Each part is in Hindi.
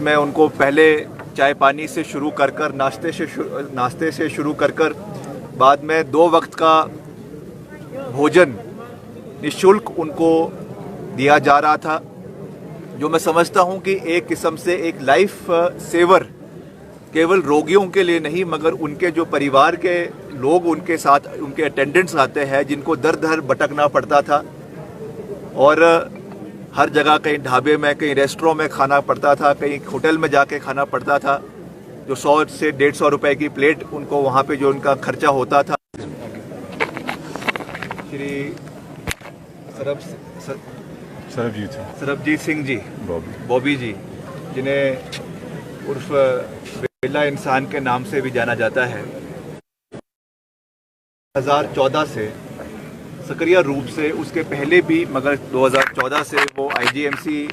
मैं उनको पहले चाय पानी से शुरू कर नाश्ते से शुरू कर बाद में 2 वक्त का भोजन निःशुल्क उनको दिया जा रहा था, जो मैं समझता हूं कि एक किस्म से एक लाइफ सेवर केवल रोगियों के लिए नहीं मगर उनके जो परिवार के लोग उनके साथ उनके अटेंडेंट्स आते हैं जिनको दर दर भटकना पड़ता था और हर जगह कहीं ढाबे में कहीं रेस्टोरेंट में खाना पड़ता था, कहीं होटल में जाके खाना पड़ता था, जो 100 से 150 रुपए की प्लेट उनको वहाँ पे जो उनका खर्चा होता था। श्री सरबजीत सिंह जी बॉबी जी, जिन्हें उर्फ बिरला इंसान के नाम से भी जाना जाता है, 2014 से सक्रिय रूप से, उसके पहले भी मगर 2014 से वो आईजीएमसी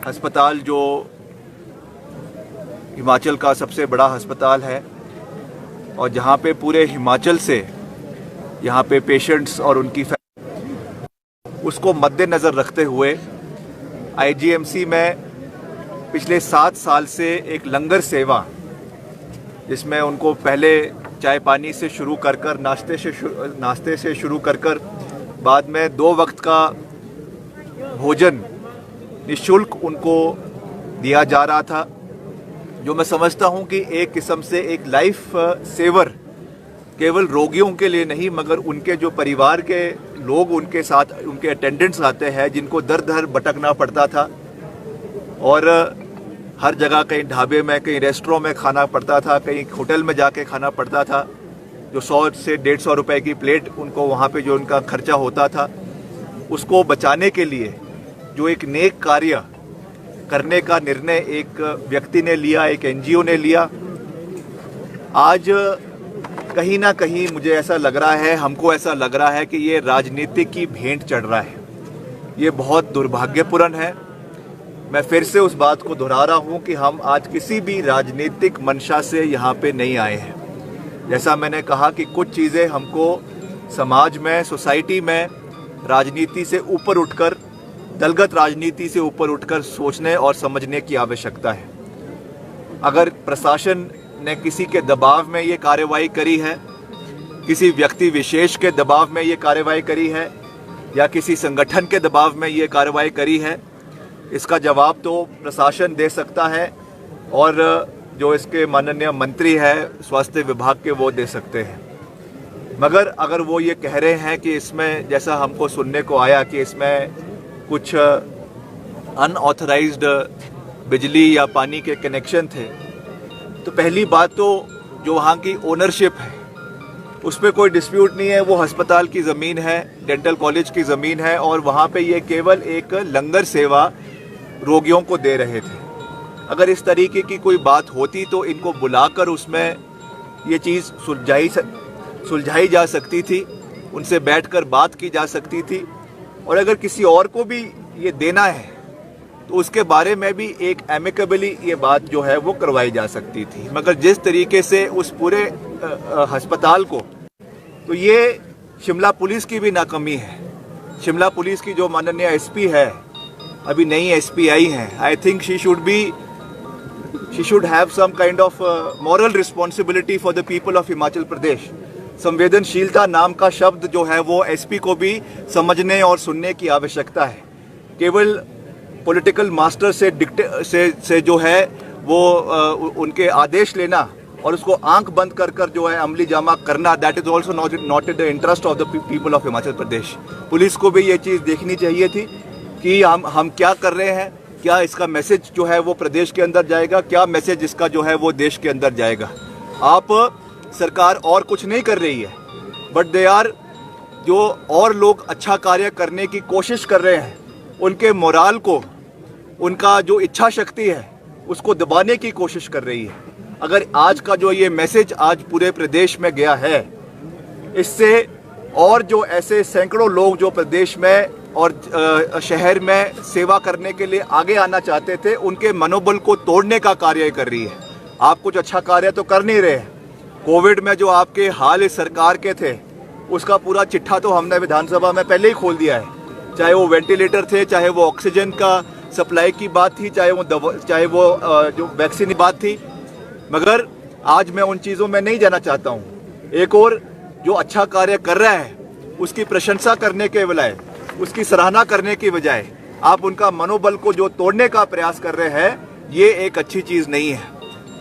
अस्पताल जो हिमाचल का सबसे बड़ा अस्पताल है और जहाँ पे पूरे हिमाचल से यहाँ पे पेशेंट्स और उनकी उसको मद्देनज़र रखते हुए आईजीएमसी में पिछले 7 साल से एक लंगर सेवा, जिसमें उनको पहले चाय पानी से शुरू कर नाश्ते से शुरू कर बाद में 2 वक्त का भोजन निःशुल्क उनको दिया जा रहा था, जो मैं समझता हूं कि एक किस्म से एक लाइफ सेवर केवल रोगियों के लिए नहीं मगर उनके जो परिवार के लोग उनके साथ उनके अटेंडेंट्स आते हैं जिनको दर दर भटकना पड़ता था और हर जगह कहीं ढाबे में कहीं रेस्टोरेंट में खाना पड़ता था, कहीं होटल में जाके खाना पड़ता था, जो 100 से 150 रुपए की प्लेट उनको वहाँ पे जो उनका खर्चा होता था, उसको बचाने के लिए जो एक नेक कार्य करने का निर्णय एक व्यक्ति ने लिया, एक एनजीओ ने लिया। आज कहीं ना कहीं मुझे ऐसा लग रहा है, हमको ऐसा लग रहा है कि ये राजनीति की भेंट चढ़ रहा है। ये बहुत दुर्भाग्यपूर्ण है। मैं फिर से उस बात को दोहरा रहा हूँ कि हम आज किसी भी राजनीतिक मंशा से यहाँ पे नहीं आए हैं। जैसा मैंने कहा कि कुछ चीज़ें हमको समाज में, सोसाइटी में राजनीति से ऊपर उठकर, दलगत राजनीति से ऊपर उठकर सोचने और समझने की आवश्यकता है। अगर प्रशासन ने किसी के दबाव में ये कार्रवाई करी है, किसी व्यक्ति विशेष के दबाव में ये कार्रवाई करी है या किसी संगठन के दबाव में ये कार्रवाई करी है, इसका जवाब तो प्रशासन दे सकता है और जो इसके माननीय मंत्री है स्वास्थ्य विभाग के, वो दे सकते हैं। मगर अगर वो ये कह रहे हैं कि इसमें, जैसा हमको सुनने को आया कि इसमें कुछ अनऑथराइज्ड बिजली या पानी के कनेक्शन थे, तो पहली बात तो जो वहाँ की ओनरशिप है उस पर कोई डिस्प्यूट नहीं है। वो अस्पताल की ज़मीन है, डेंटल कॉलेज की ज़मीन है और वहाँ पे ये केवल एक लंगर सेवा रोगियों को दे रहे थे। अगर इस तरीके की कोई बात होती तो इनको बुलाकर उसमें ये चीज़ सुलझाई जा सकती थी, उनसे बैठकर बात की जा सकती थी और अगर किसी और को भी ये देना है तो उसके बारे में भी एक एमिकेबली ये बात जो है वो करवाई जा सकती थी। मगर जिस तरीके से उस पूरे अस्पताल को, तो ये शिमला पुलिस की भी नाकामी है। शिमला पुलिस की जो माननीय एसपी है, अभी नई एसपी आई हैं, I think she should have some kind of moral responsibility for the people of Himachal Pradesh. संवेदनशीलता नाम का शब्द जो है वो एसपी को भी समझने और सुनने की आवश्यकता है। केवल पॉलिटिकल मास्टर से जो है वो उनके आदेश लेना और उसको आंख बंद कर जो है अमली जामा करना, that is also not in the interest of the people of Himachal Pradesh. Police को भी ये चीज़ देखनी चाहिए थी कि हम क्या कर रहे हैं, क्या इसका मैसेज जो है वो प्रदेश के अंदर जाएगा, क्या मैसेज इसका जो है वो देश के अंदर जाएगा। आप सरकार और कुछ नहीं कर रही है, बट दे आर, जो और लोग अच्छा कार्य करने की कोशिश कर रहे हैं उनके मोराल को, उनका जो इच्छा शक्ति है उसको दबाने की कोशिश कर रही है। अगर आज का जो ये मैसेज आज पूरे प्रदेश में गया है, इससे और जो ऐसे सैकड़ों लोग जो प्रदेश में और शहर में सेवा करने के लिए आगे आना चाहते थे, उनके मनोबल को तोड़ने का कार्य कर रही है। आप कुछ अच्छा कार्य तो कर नहीं रहे हैं। कोविड में जो आपके हाल इस सरकार के थे उसका पूरा चिट्ठा तो हमने विधानसभा में पहले ही खोल दिया है, चाहे वो वेंटिलेटर थे, चाहे वो ऑक्सीजन का सप्लाई की बात थी, चाहे वो जो वैक्सीन की बात थी, मगर आज मैं उन चीज़ों में नहीं जाना चाहता हूँ। एक और जो अच्छा कार्य कर रहा है उसकी प्रशंसा करने के बजाय, उसकी सराहना करने की बजाय आप उनका मनोबल को जो तोड़ने का प्रयास कर रहे हैं, ये एक अच्छी चीज़ नहीं है।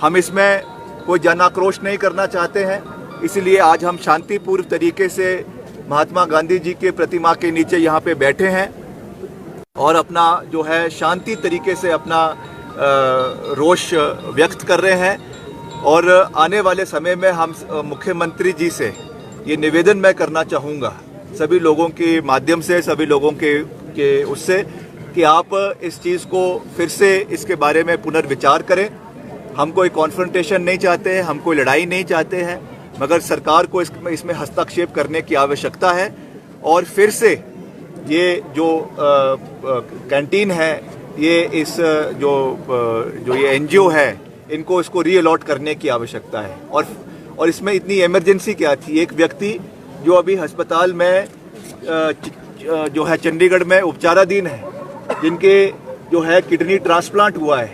हम इसमें कोई जन आक्रोश नहीं करना चाहते हैं, इसलिए आज हम शांतिपूर्ण तरीके से महात्मा गांधी जी के प्रतिमा के नीचे यहाँ पे बैठे हैं और अपना जो है शांति तरीके से अपना रोष व्यक्त कर रहे हैं। और आने वाले समय में हम मुख्यमंत्री जी से ये निवेदन मैं करना चाहूँगा, सभी लोगों के माध्यम से, सभी लोगों के उससे, कि आप इस चीज़ को फिर से इसके बारे में पुनर्विचार करें। हम कोई कॉन्फ्रंटेशन नहीं चाहते हैं, हम कोई लड़ाई नहीं चाहते हैं, मगर सरकार को इसमें हस्तक्षेप करने की आवश्यकता है। और फिर से ये जो कैंटीन है, ये इस जो ये एनजीओ है, इनको इसको रीअलॉट करने की आवश्यकता है। और इसमें इतनी इमरजेंसी क्या थी? एक व्यक्ति जो अभी अस्पताल में जो है चंडीगढ़ में उपचाराधीन है, जिनके जो है किडनी ट्रांसप्लांट हुआ है,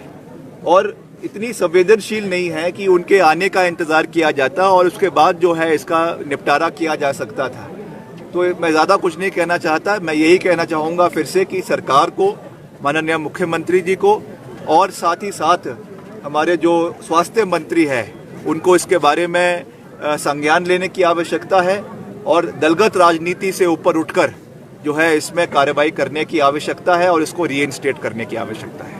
और इतनी संवेदनशील नहीं है कि उनके आने का इंतज़ार किया जाता और उसके बाद जो है इसका निपटारा किया जा सकता था। तो मैं ज़्यादा कुछ नहीं कहना चाहता, मैं यही कहना चाहूँगा फिर से कि सरकार को, माननीय मुख्यमंत्री जी को, और साथ ही साथ हमारे जो स्वास्थ्य मंत्री है, उनको इसके बारे में संज्ञान लेने की आवश्यकता है और दलगत राजनीति से ऊपर उठकर जो है इसमें कार्रवाई करने की आवश्यकता है और इसको रीइंस्टेट करने की आवश्यकता है।